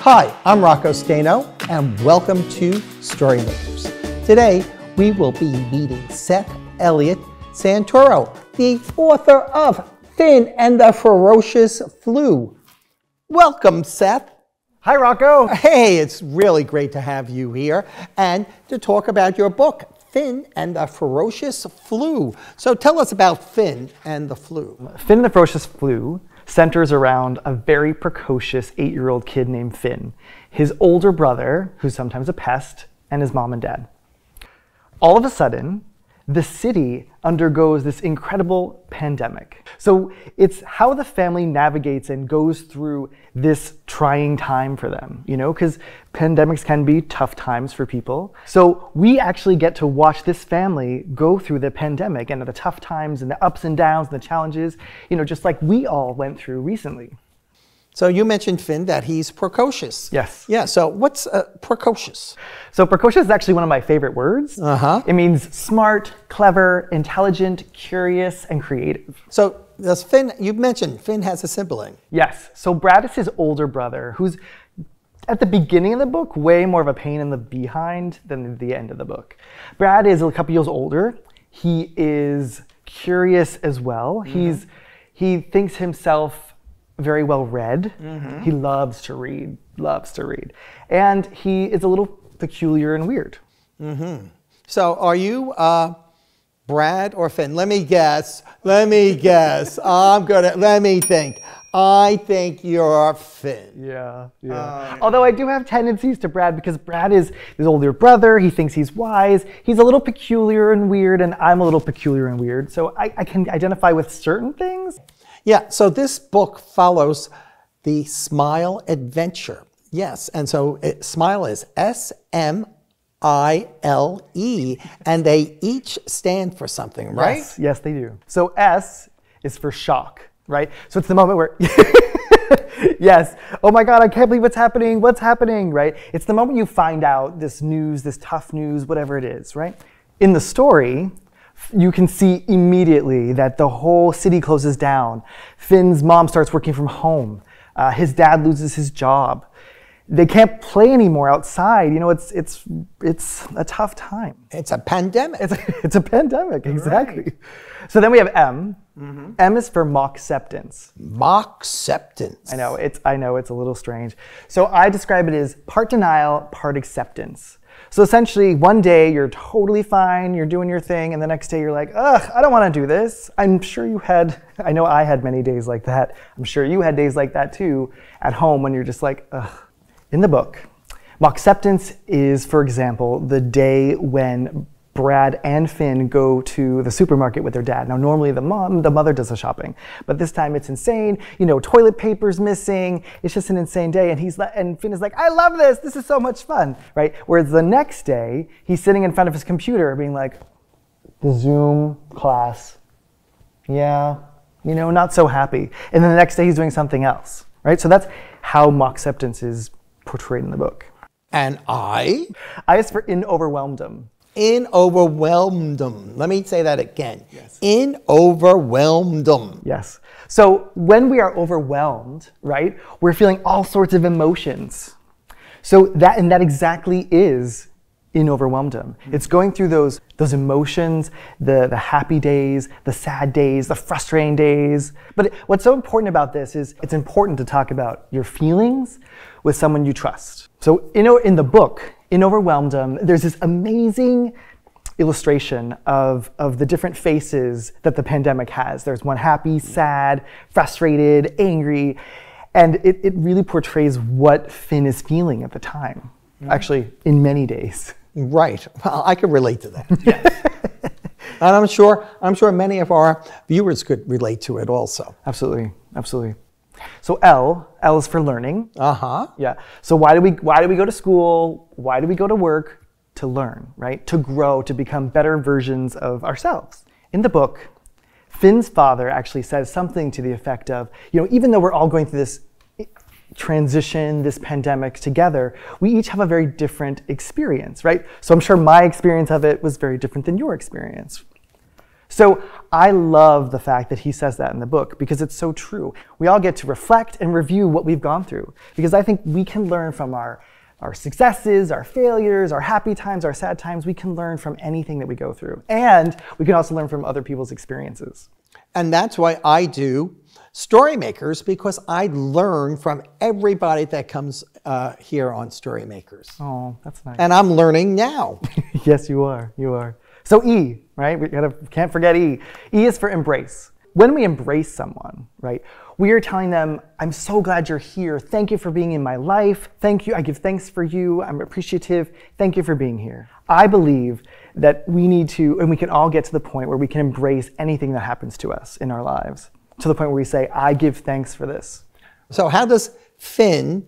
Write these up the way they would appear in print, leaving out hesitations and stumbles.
Hi, I'm Rocco Stano, and welcome to Storymakers. Today, we will be meeting Seth Eliot Santoro, the author of Finn and the Ferocious Flu. Welcome, Seth. Hi, Rocco. Hey, it's really great to have you here and to talk about your book, Finn and the Ferocious Flu. So tell us about Finn and the flu. Finn and the Ferocious Flu centers around a very precocious 8-year-old kid named Finn, his older brother, who's sometimes a pest, and his mom and dad. All of a sudden, the city undergoes this incredible pandemic. So it's how the family navigates and goes through this trying time for them, you know, because pandemics can be tough times for people. So we actually get to watch this family go through the pandemic and the tough times and the ups and downs and the challenges, you know, just like we all went through recently. So you mentioned, Finn, that he's precocious. Yes. Yeah, so what's precocious? So precocious is actually one of my favorite words. It means smart, clever, intelligent, curious, and creative. So does Finn, you mentioned Finn has a sibling. Yes. So Brad is his older brother, who's at the beginning of the book way more of a pain in the behind than the end of the book. Brad is a couple years older. He is curious as well. He thinks himself very well read. He loves to read. And he is a little peculiar and weird. So are you Brad or Finn? Let me guess. Let me think. I think you're Finn. Yeah. Although I do have tendencies to Brad because Brad is his older brother. He thinks he's wise. He's a little peculiar and weird, and I'm a little peculiar and weird. So I can identify with certain things. Yeah, so this book follows the S.M.I.L.E Adventure. Yes, and so S.M.I.L.E is S-M-I-L-E, and they each stand for something, right? Yes, they do. So S is for shock, right? So it's the moment where, yes, oh my God, I can't believe what's happening, right? It's the moment you find out this news, this tough news, whatever it is, right? In the story, you can see immediately that the whole city closes down. Finn's mom starts working from home. His dad loses his job. They can't play anymore outside. You know, it's a tough time. It's a pandemic. It's a pandemic, exactly. Right. So then we have M. M is for mock-acceptance. Mock-acceptance. I know it's a little strange. So I describe it as part denial, part acceptance. So essentially, one day you're totally fine, you're doing your thing, and the next day you're like, ugh, I don't want to do this. I'm sure you had, I know I had many days like that. I'm sure you had days like that too at home when you're just like, ugh. In the book, mock-acceptance is, for example, the day when Brad and Finn go to the supermarket with their dad. Now, normally the mother does the shopping, but this time it's insane. You know, toilet paper's missing. It's just an insane day, and Finn is like, I love this. This is so much fun, right? Whereas the next day, he's sitting in front of his computer being like, the Zoom class, yeah, you know, not so happy. And then the next day he's doing something else, right? So that's how mock-acceptance is portrayed in the book. And I? I is for in overwhelmedom. In overwhelmedom. Let me say that again. Yes. In overwhelmedom. Yes. So when we are overwhelmed, right, we're feeling all sorts of emotions. So that exactly is in overwhelmedom. It's going through those emotions, the happy days, the sad days, the frustrating days. But what's so important about this is it's important to talk about your feelings with someone you trust. So in the book, in Overwhelmedom, there's this amazing illustration of the different faces that the pandemic has. There's one happy, sad, frustrated, angry, and it really portrays what Finn is feeling at the time, actually, in many days. Right. Well, I could relate to that. Yes. And I'm sure many of our viewers could relate to it also. Absolutely. So L is for learning. Yeah. So why do we go to school? Why do we go to work? To learn, right? To grow, to become better versions of ourselves. In the book, Finn's father actually says something to the effect of, you know, even though we're all going through this transition, this pandemic together, we each have a very different experience, right? So I'm sure my experience of it was very different than your experience. So I love the fact that he says that in the book because it's so true. We all get to reflect and review what we've gone through because I think we can learn from our successes, our failures, our happy times, our sad times. We can learn from anything that we go through. And we can also learn from other people's experiences. And that's why I do Storymakers, because I learn from everybody that comes here on Storymakers. Oh, that's nice. And I'm learning now. Yes, you are. You are. So E, right? We can't forget E. E is for embrace. When we embrace someone, right, we are telling them, I'm so glad you're here. Thank you for being in my life. Thank you. I give thanks for you. I'm appreciative. Thank you for being here. I believe that we need to, and we can all get to the point where we can embrace anything that happens to us in our lives, to the point where we say, I give thanks for this. So how does Finn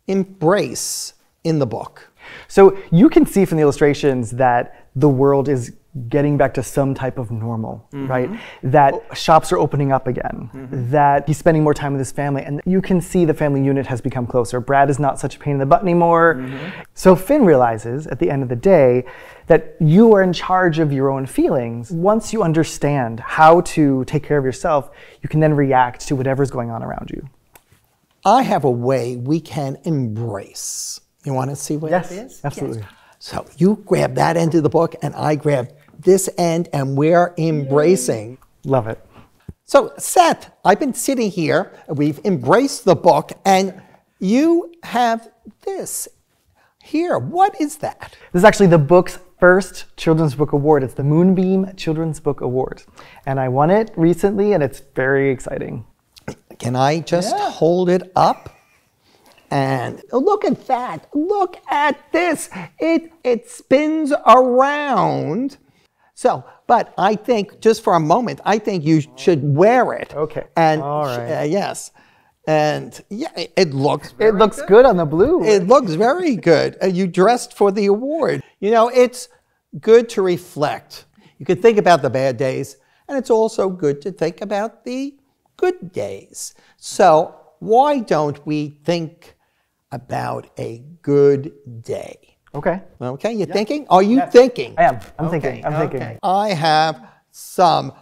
embrace in the book? So you can see from the illustrations that the world is getting back to some type of normal, right? That shops are opening up again, that he's spending more time with his family, and you can see the family unit has become closer. Brad is not such a pain in the butt anymore. So Finn realizes at the end of the day that you are in charge of your own feelings. Once you understand how to take care of yourself, you can then react to whatever's going on around you. I have a way we can embrace. You want to see what it is? Yes, absolutely. Yes. So you grab that end of the book and I grab this end and we're embracing. Love it. So Seth, I've been sitting here, we've embraced the book, and you have this here. What is that? This is actually the book's first Children's Book Award. It's the Moonbeam Children's Book Award. And I won it recently and it's very exciting. Can I just hold it up? And look at that. Look at this. It spins around. So, but I think, just for a moment, I think you should wear it. Okay. And all right. yes. And yeah, it looks good on the blue. It looks very good. You dressed for the award. You know, it's good to reflect. You could think about the bad days, and it's also good to think about the good days. So why don't we think about a good day? Okay. Okay, you thinking? Are you thinking? I am. I'm thinking. I have some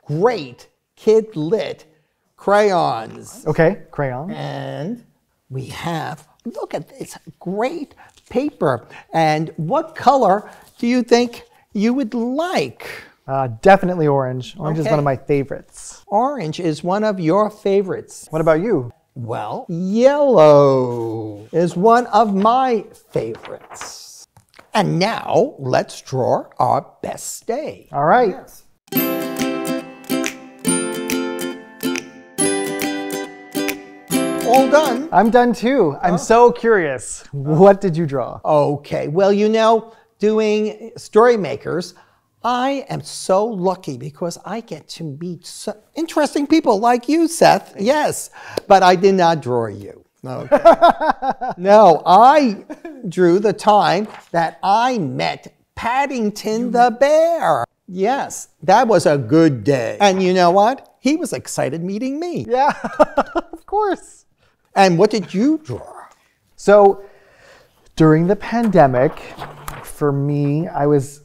great KidLit crayons. Okay, crayon. And we have, look at this, great paper. And what color do you think you would like? Definitely orange. Orange is one of my favorites. Orange is one of your favorites. What about you? Well, yellow is one of my favorites. And now let's draw our best day. All right. Yes. All done? I'm done too. I'm so curious. What did you draw? Okay, well, you know, doing Storymakers, I am so lucky because I get to meet so interesting people like you, Seth. Yes, but I did not draw you. Okay. No, I drew the time that I met Paddington the bear. Yes, that was a good day. And you know what? He was excited meeting me. Yeah, of course. And what did you draw? So during the pandemic, for me, I was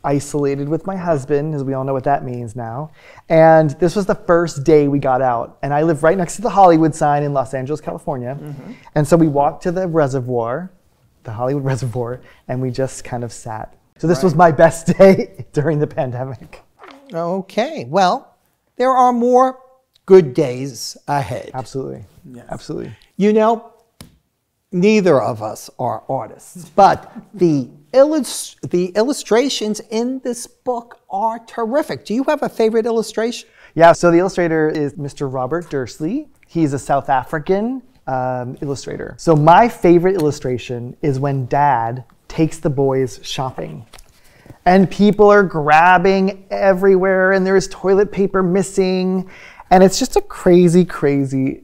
isolated with my husband, as we all know what that means now. And this was the first day we got out. And I live right next to the Hollywood sign in Los Angeles, California. And so we walked to the reservoir, the Hollywood Reservoir, and we just kind of sat. So this was my best day during the pandemic. Okay, well, there are more good days ahead. Absolutely. Yes. Absolutely. You know, neither of us are artists, but the illustrations in this book are terrific. Do you have a favorite illustration? Yeah, so the illustrator is Mr. Robert Dursley. He's a South African illustrator. So my favorite illustration is when Dad takes the boys shopping. And people are grabbing everywhere, and there is toilet paper missing. And it's just a crazy, crazy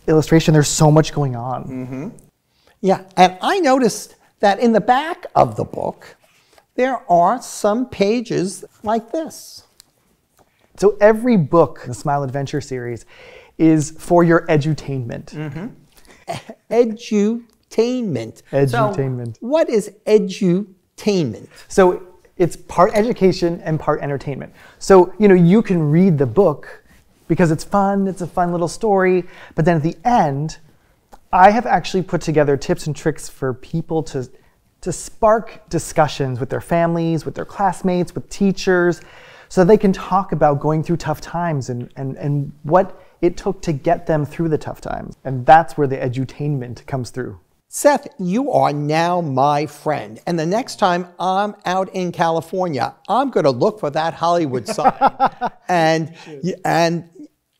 illustration. There's so much going on. Yeah, and I noticed that in the back of the book, there are some pages like this. So every book in the S.M.I.L.E Adventure series is for your edutainment. Edutainment. Edutainment. So what is edutainment? So It's part education and part entertainment. So, you can read the book because it's fun, it's a fun little story, but then at the end, I have actually put together tips and tricks for people to spark discussions with their families, with their classmates, with teachers, so they can talk about going through tough times and what it took to get them through the tough times. And that's where the edutainment comes through. Seth, you are now my friend. And the next time I'm out in California, I'm going to look for that Hollywood sign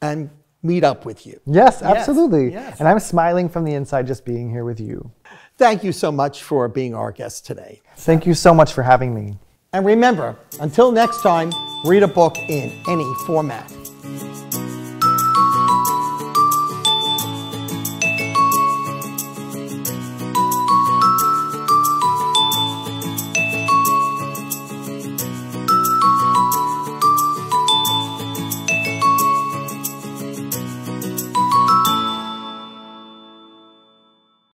and meet up with you. Yes, absolutely. Yes. And I'm smiling from the inside just being here with you. Thank you so much for being our guest today. Thank you so much for having me. And remember, until next time, read a book in any format.